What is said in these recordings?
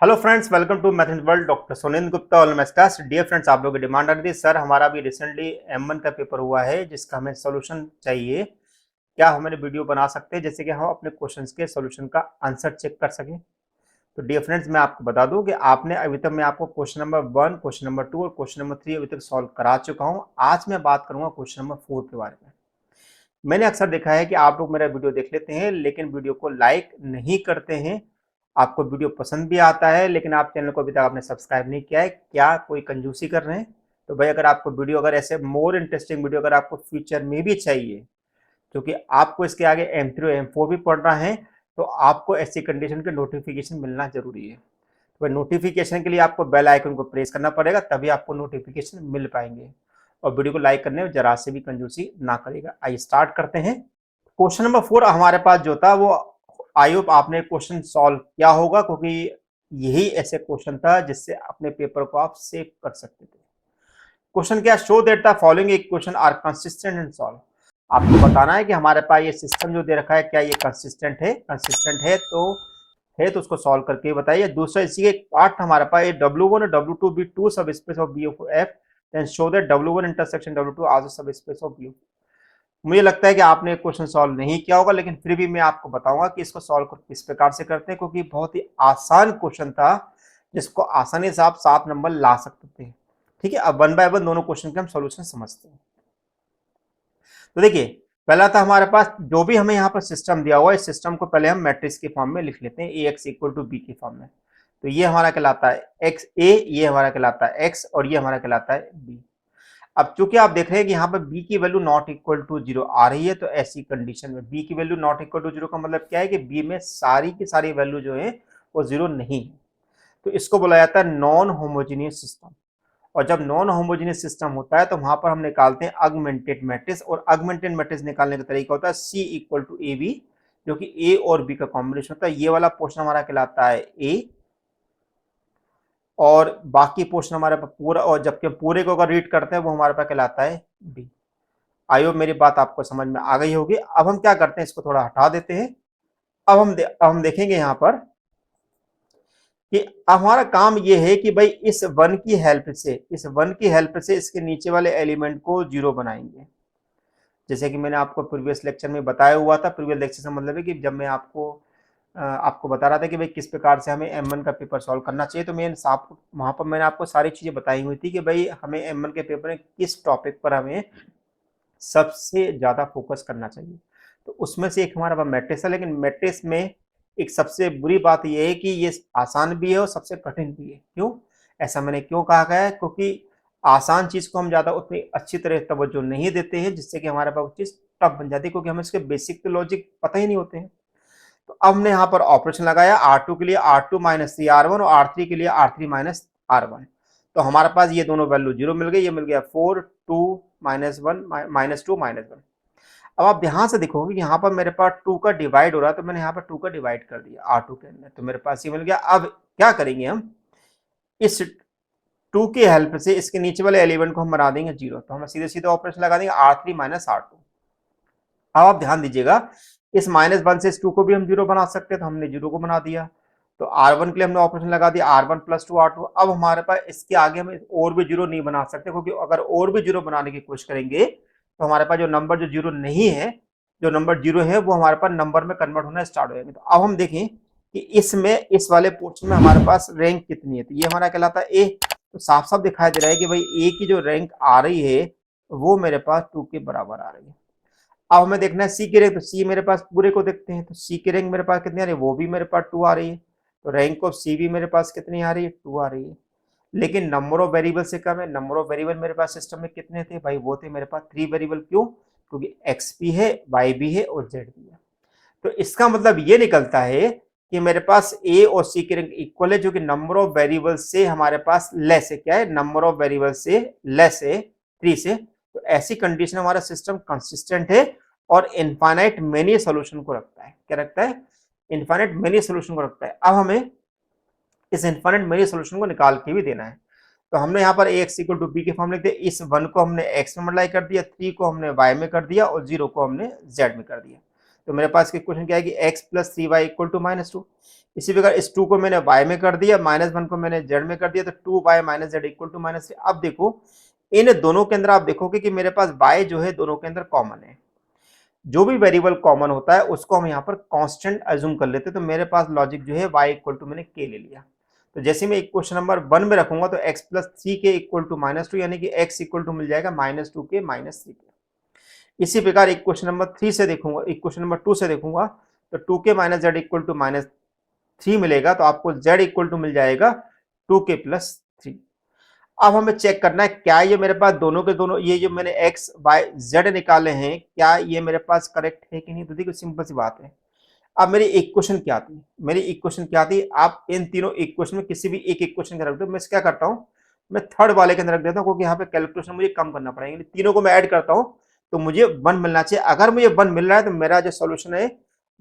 Hello friends, welcome to mathematics world. Doctor Sunindra Gupta all class. Dear friends, आप लोगों की demand आ रही थी सर हमारा भी रिसेंटली M1 का पेपर हुआ है जिसका हमें सोल्यूशन चाहिए। क्या हमारे वीडियो बना सकते हैं जैसे कि हम अपने क्वेश्चंस के सोल्यूशन का आंसर चेक कर सकें। तो डियर फ्रेंड्स, मैं आपको बता दूं कि आपने अभी तक मैं आपको क्वेश्चन नंबर 1, क्वेश्चन नंबर 2 और क्वेश्चन नंबर 3 अभी तक सॉल्व करा चुका हूं। आज मैं बात करूंगा क्वेश्चन नंबर 4 के बारे में। मैंने अक्सर देखा है कि आप लोग मेरा वीडियो देख लेते हैं लेकिन वीडियो को लाइक नहीं करते हैं। आपको वीडियो पसंद भी आता है लेकिन आप चैनल को अभी तक आपने सब्सक्राइब नहीं किया है। क्या कोई कंजूसी कर रहे हैं? तो भाई, अगर आपको वीडियो अगर ऐसे मोर इंटरेस्टिंग वीडियो अगर आपको फ्यूचर में भी चाहिए, क्योंकि आपको इसके आगे M3 और M4 भी पढ़ना है, तो आपको ऐसी कंडीशन के नोटिफिकेशन मिलना जरूरी है। तो नोटिफिकेशन के लिए आपको बेल आइकन को प्रेस करना पड़ेगा, तभी आपको नोटिफिकेशन मिल पाएंगे। और वीडियो को लाइक करने में जरा से भी कंजूसी ना करेगा। आइए स्टार्ट करते हैं। क्वेश्चन नंबर 4 हमारे पास जो था वो, आई होप आपने क्वेश्चन सॉल्व किया होगा, क्योंकि यही ऐसे क्वेश्चन था जिससे अपने पेपर को आप सेव कर सकते थे। क्वेश्चन क्या? Show that the following equation are consistent and solve. आपको बताना है कि हमारे पास ये सिस्टम जो दे रखा है क्या ये कंसिस्टेंट है। कंसिस्टेंट है तो उसको सॉल्व करके बताइए। दूसरा, इसी के पार्ट हमारे पास ये W1 और W2 be two subspace of V of F, then show that W1 intersection W2 also subspace of V. मुझे लगता है कि आपने क्वेश्चन सॉल्व नहीं किया होगा, लेकिन फिर भी मैं आपको बताऊंगा कि इसको सॉल्व किस प्रकार से करते हैं, क्योंकि बहुत ही आसान क्वेश्चन था जिसको आसानी से आप 7 नंबर ला सकते थे। ठीक है, अब वन बाय वन दोनों क्वेश्चन के हम सॉल्यूशन समझते हैं। तो देखिए, पहला था हमारे पास जो भी हमें यहाँ पर सिस्टम दिया हुआ है, इस सिस्टम को पहले हम मैट्रिक्स के फॉर्म में लिख लेते हैं, ए एक्स इक्वल टू बी के फॉर्म में। तो ये हमारा कहलाता है एक्स ए, ये हमारा कहलाता है एक्स और ये हमारा कहलाता है बी। अब चूंकि आप देख रहे हैं कि यहाँ पर b की वैल्यू नॉट इक्वल टू 0 आ रही है, तो ऐसी कंडीशन में b की वैल्यू नॉट इक्वल टू 0 का मतलब क्या है कि b में सारी की सारी वैल्यू जो है वो 0 नहीं है। तो इसको बोला जाता है नॉन होमोजीनियस सिस्टम। और जब नॉन होमोजीनियस सिस्टम होता है तो वहां पर हम निकालते हैं अगमेंटेड मैट्रिक्स, और अगमेंटेड मैट्रिक्स निकालने का तरीका होता है c equal to A B, जो कि a और b का कॉम्बिनेशन होता है। ये वाला पोर्शन हमारा कहलाता है a, और बाकी पोर्शन हमारे पास पूरा, और जबकि पूरे को अगर रीड करते हैं वो हमारे पास कहलाता है b। आई होप मेरी बात आपको समझ में आ गई होगी। अब हम क्या करते हैं, इसको थोड़ा हटा देते हैं। अब हम देखेंगे यहाँ पर कि हमारा काम ये है कि भाई इस वन की हेल्प से इसके नीचे वाले एलिमेंट को 0 बनाएंगे। जैसे कि मैंने आपको प्रीवियस लेक्चर में बताया हुआ था। प्रीवियस लेक्चर से मतलब है कि जब मैं आपको बता रहा था कि भाई किस प्रकार से हमें M1 का पेपर सॉल्व करना चाहिए, तो मैं वहां पर मैंने आपको सारी चीजें बताई हुई थी कि भाई हमें M1 के पेपर में किस टॉपिक पर हमें सबसे ज्यादा फोकस करना चाहिए। तो उसमें से एक हमारा पास मैट्रिक्स है, लेकिन मैट्रिक्स में एक सबसे बुरी बात यह है कि ये आसान भी है और सबसे कठिन भी है। क्यों ऐसा मैंने क्यों कहा गया है? क्योंकि आसान चीज को हम ज्यादा उतनी अच्छी तरह तवज्जो नहीं देते हैं, जिससे कि हमारे पास चीज टफ बन जाती है, क्योंकि हमें इसके बेसिक तो लॉजिक पता ही नहीं होते हैं। तो अब हमने यहाँ पर ऑपरेशन लगाया, R2 के लिए R2 माइनस 3R1 और R3 के लिए R3 माइनस R1। तो हमारे पास ये दोनों वैल्यू 0 मिल गई, ये मिल गया 4 2 -1 -2 -1। अब आप ध्यान से देखोगे कि यहाँ पर मेरे पास 2 का डिवाइड हो रहा है, तो मैंने यहाँ पर 2 का डिवाइड कर दिया R2 के अंदर, तो मेरे पास ये मिल गया। अब क्या करेंगे हम, इस 2 की हेल्प से इसके नीचे वाले एलिमेंट को हम बना देंगे 0। तो हम सीधे सीधे ऑपरेशन लगा देंगे R3 माइनस R2। अब आप ध्यान दीजिएगा, इस -1 से इस 2 को भी हम 0 बना सकते हैं, तो हमने 0 को बना दिया। तो R1 के लिए हमने ऑपरेशन लगा दिया R1 प्लस 2 R2। अब हमारे पास इसके आगे हम और भी 0 नहीं बना सकते, क्योंकि अगर और भी 0 बनाने की कोशिश करेंगे तो हमारे पास जो नंबर जो 0 नहीं है, जो नंबर 0 है वो हमारे पास नंबर में कन्वर्ट होना स्टार्ट हो जाएंगे। तो अब हम देखें कि इसमें इस वाले पोर्शन में हमारे पास रैंक कितनी है। तो ये हमारा कहलाता है ए। तो साफ साफ दिखाई दे रहा है कि भाई ए की जो रैंक आ रही है वो मेरे पास 2 के बराबर आ रही है। अब हमें देखना है सी की रैंक, तो सी मेरे पास पूरे को देखते हैं, तो सी की रैंक मेरे पास कितनी आ रही है, वो भी मेरे पास 2 आ रही है। तो रैंक ऑफ सी भी मेरे पास कितनी आ रही है, 2 आ रही है। लेकिन नंबर ऑफ वेरिएबल से कम है। नंबर ऑफ वेरिएबल मेरे पास सिस्टम में कितने थे भाई, वो थे मेरे पास 3 वेरिएबल। क्यों? क्योंकि एक्स भी है, वाई भी है और जेड भी है। तो इसका मतलब ये निकलता है कि मेरे पास ए और सी की रैंक इक्वल है, जो कि नंबर ऑफ वेरिएबल से हमारे पास लेस है। क्या है? नंबर ऑफ वेरिएबल से लेस है 3 से। तो ऐसी कंडीशन हमारा सिस्टम कंसिस्टेंट है और इनफाइनाइट मेनी सोल्यूशन को रखता है। क्या रखता है? इनफाइनाइट मेनी सोल्यूशन को रखता है। अब हमें इस इनफाइनाइट मेनी सोल्यूशन को निकाल के भी देना है। तो हमने यहाँ पर ए एक्स इक्वल टू बी के फॉर्म लिख दिया। इस 1 को हमने एक्स में मल्टीप्लाई कर दिया, 3 को हमने वाई में कर दिया और 0 को हमने जेड में कर दिया। तो मेरे पास इक्वेशन क्या है कि x plus 3y equal to -2। इसी प्रकार इस 2 को मैंने y में कर दिया, -1 को मैंने z में कर दिया, तो 2y minus Z equal to -3। अब देखो इन दोनों के अंदर आप देखोगे कि मेरे पास y जो है दोनों के अंदर कॉमन है। जो भी वेरिएबल कॉमन होता है उसको हम यहाँ पर कांस्टेंट अज्यूम कर लेते हैं। तो मेरे पास लॉजिक जो है y इक्वल टू मैंने k ले लिया। तो जैसे मैं इक्वेशन नंबर 1 में रखूंगा तो x plus 3k equal to -2 यानी कि x इक्वल टू मिल जाएगा -2k -3k। इसी प्रकार इक्वेशन नंबर 3 से देखूंगा, इक्वेशन नंबर 2 से देखूंगा तो 2k minus Z equal to -3 मिलेगा, तो आपको z इक्वल टू मिल जाएगा 2k प्लस 3। अब हमें चेक करना है क्या ये मेरे पास दोनों के दोनों ये जो मैंने x y z निकाले हैं क्या ये मेरे पास करेक्ट है कि नहीं। तो देखो सिंपल सी बात है। अब मेरी इक्वेशन क्या थी, मेरी इक्वेशन क्या थी, आप इन तीनों इक्वेशन में किसी भी एक इक्वेशन के रख दो। मैं क्या करता हूँ, मैं थर्ड वाले के अंदर रख देता हूँ क्योंकि यहाँ पे कैलकुलेशन मुझे कम करना पड़ेगा। तीनों को मैं ऐड करता हूँ तो मुझे 1 मिलना चाहिए। अगर मुझे 1 मिल रहा है तो मेरा जो सोल्यूशन है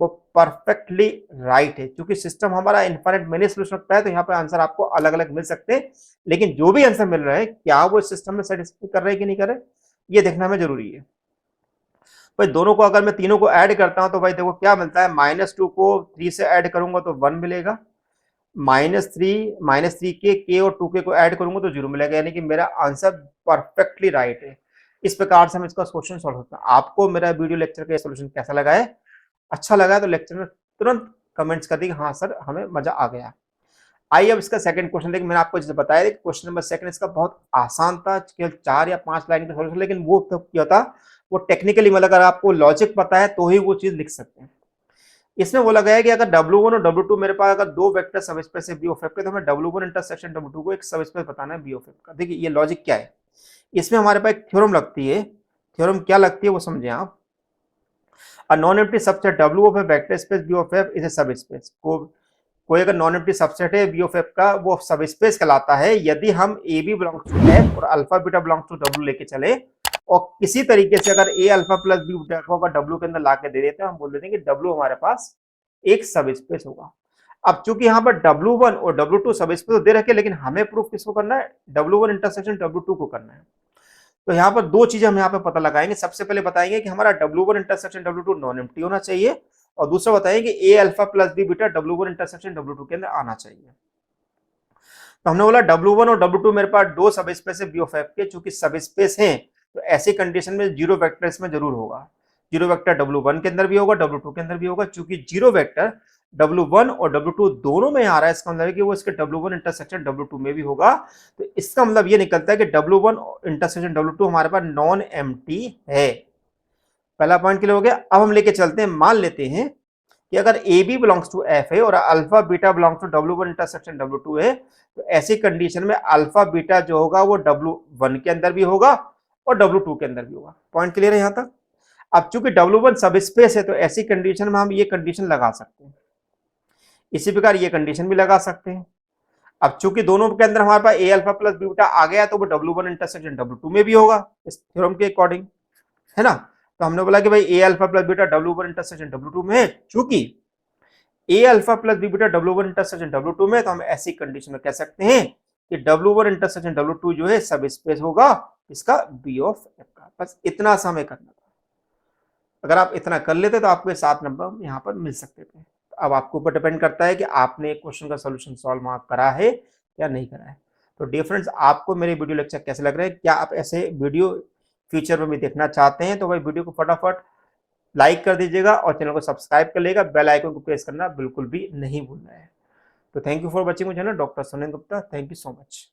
वो परफेक्टली राइट है। क्योंकि सिस्टम हमारा इनफाइनाइट मेनी सोल्यूशन रखता है तो यहाँ पे आंसर आपको अलग अलग मिल सकते हैं, लेकिन जो भी आंसर मिल रहे हैं क्या वो सिस्टम में सेटिस्फाई कर रहे हैं कि नहीं कर रहे, ये देखना हमें जरूरी है। भाई दोनों को अगर मैं तीनों को ऐड करता हूं तो भाई देखो क्या मिलता है, -2 को 3 से ऐड करूंगा तो 1 मिलेगा, -3 के और 2k को ऐड करूंगा तो 0 मिलेगा, यानी कि मेरा आंसर परफेक्टली राइट है। इस प्रकार से हम इसका क्वेश्चन सॉल्व होता है। आपको मेरा वीडियो लेक्चर का सोल्यूशन कैसा लगा है, अच्छा लगा है तो लेक्चर में तुरंत कमेंट्स कर दी हाँ सर हमें मजा आ गया। आइए अब इसका सेकंड क्वेश्चन देखिए। मैंने आपको जैसे बताया था क्वेश्चन नंबर सेकंड इसका बहुत आसान था, केवल 4 या 5 लाइन का सॉल्यूशन, लेकिन वो तो क्या था वो टेक्निकली मतलब अगर आपको लॉजिक पता है तो ही वो चीज लिख सकते हैं। इसमें बोला गया है कि अगर W1 और W2 मेरे पास अगर दो वेक्टर सब स्पेस है B ऑफ F के, तो हमें W1 इंटरसेक्शन W2 को एक सब स्पेस बताना है B ऑफ F का। देखिए ये लॉजिक क्या है, इसमें हमारे पास एक थ्योरम लगती है। थ्योरम क्या लगती है वो समझे आप। A non empty subset W of A vector space B of F is a सब स्पेस। कोई अगर नॉन एम्प्टी सबसेट है B ऑफ F का वो सब स्पेस कहलाता है यदि हम AB बिलोंग्स टू F और alpha beta belongs to W लेके चले और किसी तरीके से अगर A alpha plus B beta को अगर W के अंदर ला के दे देते हैं, हम बोल देते हैं कि W हमारे पास एक सब स्पेस होगा। अब चूंकि यहाँ पर W1 और W2 सब स्पेस तो दे रखे, लेकिन हमें प्रूफ किसको करना है, W1 इंटरसेक्शन W2 को करना है। तो यहाँ पर दो चीजें हम यहाँ पे पता लगाएंगे। सबसे पहले बताएंगे कि हमारा W1 intersection W2 non empty होना चाहिए, और दूसरा बताएंगे कि A alpha plus B beta W1 intersection W2 के अंदर आना चाहिए। तो हमने बोला W1 और W2 मेरे पास दो सब स्पेस है B ऑफ F के, चूंकि सब स्पेस हैं तो ऐसी कंडीशन में जीरो वेक्टर इसमें जरूर होगा। जीरो वेक्टर W1 के अंदर भी होगा, W2 के अंदर भी होगा। चूंकि जीरो वेक्टर W1 और W2 दोनों में आ रहा है, इसका मतलब है कि वो इसके W1 इंटरसेक्शन W2 में भी होगा। तो इसका मतलब ये निकलता है कि W1 इंटरसेक्शन W2 हमारे पास नॉन एम्प्टी है। पहला पॉइंट क्लियर हो गया। अब हम लेके चलते हैं, मान लेते हैं कि अगर A B belongs to F है और alpha beta belongs to W1 intersection W2 है, तो ऐसी कंडीशन में अल्फा बीटा जो होगा वो W1 के अंदर भी होगा और W2 के अंदर भी होगा। पॉइंट क्लियर है यहां तक। अब चूंकि W1 सब स्पेस है तो ऐसी कंडीशन में हम ये कंडीशन लगा सकते हैं, इसी प्रकार ये कंडीशन भी लगा सकते हैं। अब चूंकि दोनों के अंदर हमारे पास ए अल्फा प्लस बीटा आ गया तो वो W1 इंटरसेक्शन W2 में भी होगा इस थ्योरम के अकॉर्डिंग, है ना। तो हमने बोला कि भाई a alpha plus beta W1 intersection W2 में है। चूंकि a alpha plus b beta W1 intersection W2 में, तो हम ऐसी कंडीशन में कह सकते हैं कि W1 इंटरसेक्शन W2 जो है सब स्पेस होगा इसका B ऑफ F का। बस इतना सा हमें करना था। अगर आप इतना कर लेते तो आपको 7 नंबर यहाँ पर मिल सकते थे। अब आपके ऊपर डिपेंड करता है कि आपने क्वेश्चन का सोल्यूशन सॉल्व वहां करा है या नहीं करा है। तो डियर फ्रेंड्स, आपको मेरे वीडियो लेक्चर कैसे लग रहे हैं, क्या आप ऐसे वीडियो फ्यूचर में भी देखना चाहते हैं, तो भाई वीडियो को फटाफट लाइक कर दीजिएगा और चैनल को सब्सक्राइब कर लेगा, बेल आइकन को प्रेस करना बिल्कुल भी नहीं भूलना है। तो थैंक यू फॉर वॉचिंग मुझे ना doctor Sunil Gupta, thank you so much.